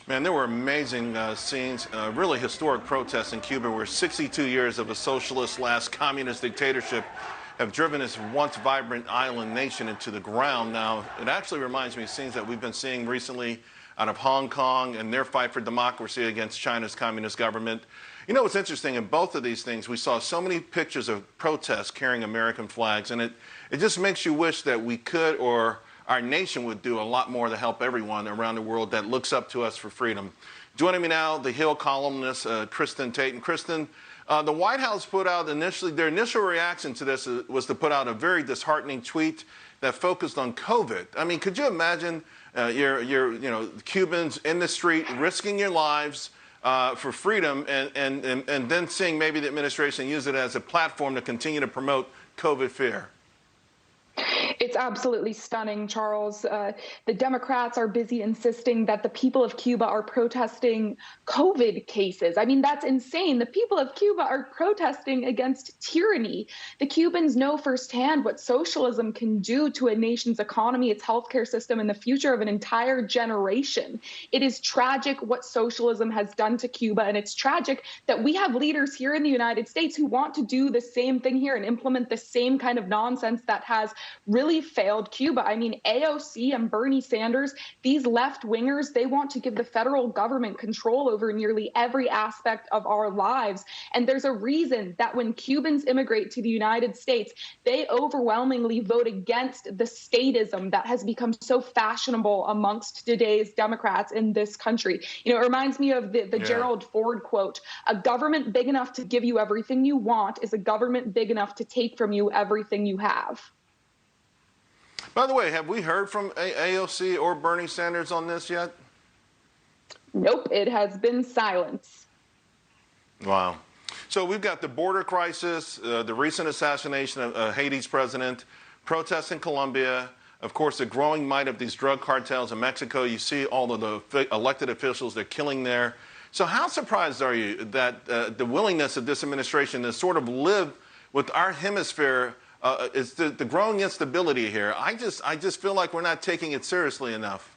Man, there were amazing scenes, really historic protests in Cuba where 62 years of a socialist/communist dictatorship have driven this once vibrant island nation into the ground. Now, it actually reminds me of scenes that we've been seeing recently out of Hong Kong and their fight for democracy against China's communist government. You know what's interesting, in both of these things, we saw so many pictures of protests carrying American flags, and it just makes you wish that we could, or our nation would do a lot more to help everyone around the world that looks up to us for freedom. Joining me now, the Hill columnist, Kristin Tate. And Kristin, the White House put out their initial reaction to this was to put out a very disheartening tweet that focused on COVID. I mean, could you imagine your Cubans in the street risking your lives for freedom, and then seeing maybe the administration use it as a platform to continue to promote COVID fear? It's absolutely stunning, Charles. The Democrats are busy insisting that the people of Cuba are protesting COVID cases. I mean, that's insane. The people of Cuba are protesting against tyranny. The Cubans know firsthand what socialism can do to a nation's economy, its healthcare system, and the future of an entire generation. It is tragic what socialism has done to Cuba, and it's tragic that we have leaders here in the United States who want to do the same thing here and implement the same kind of nonsense that has really failed Cuba. I mean, AOC and Bernie Sanders, these left-wingers, they want to give the federal government control over nearly every aspect of our lives. And there's a reason that when Cubans immigrate to the United States, they overwhelmingly vote against the statism that has become so fashionable amongst today's Democrats in this country. You know, it reminds me of the Gerald Ford quote: "A government big enough to give you everything you want is a government big enough to take from you everything you have." By the way, have we heard from AOC or Bernie Sanders on this yet? Nope, it has been silence. Wow. So we've got the border crisis, the recent assassination of Haiti's president, protests in Colombia, of course, the growing might of these drug cartels in Mexico. You see all of the elected officials they're killing there. So how surprised are you that the willingness of this administration to sort of live with our hemisphere is the growing instability here? I just feel like we're not taking it seriously enough.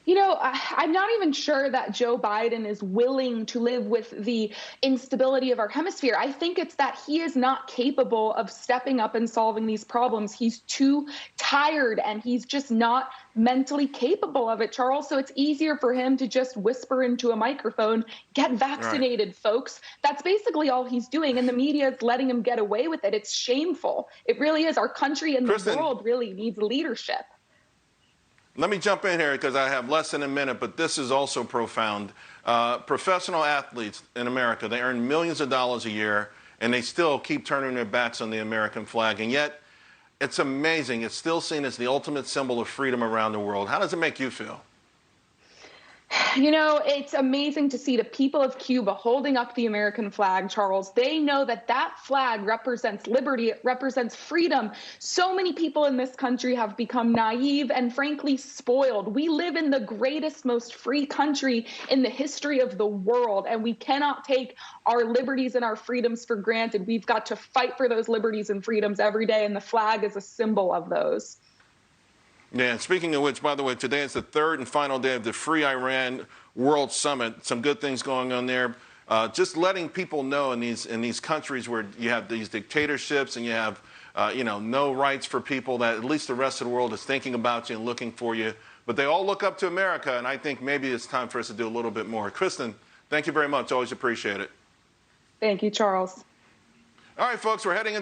You know, I'm not even sure that Joe Biden is willing to live with the instability of our hemisphere. I think it's that he is not capable of stepping up and solving these problems. He's too tired, and he's just not mentally capable of it, Charles. So it's easier for him to just whisper into a microphone, "Get vaccinated, right, folks." That's basically all he's doing, and the media is letting him get away with it. It's shameful. It really is. Our country and the world really needs leadership. Let me jump in here because I have less than a minute, but this is also profound. Professional athletes in America, they earn millions of dollars a year, and they still keep turning their backs on the American flag. And yet, it's amazing. It's still seen as the ultimate symbol of freedom around the world. How does it make you feel? You know, it's amazing to see the people of Cuba holding up the American flag, Charles. They know that that flag represents liberty. It represents freedom. So many people in this country have become naive and frankly spoiled. We live in the greatest, most free country in the history of the world, and we cannot take our liberties and our freedoms for granted. We've got to fight for those liberties and freedoms every day, and the flag is a symbol of those. Yeah, and speaking of which, by the way, today is the third and final day of the Free Iran World Summit. Some good things going on there. Just letting people know in these countries where you have these dictatorships and you have no rights for people, that at least the rest of the world is thinking about you and looking for you. But they all look up to America, and I think maybe it's time for us to do a little bit more. Kristin, thank you very much. Always appreciate it. Thank you, Charles. All right, folks, we're heading into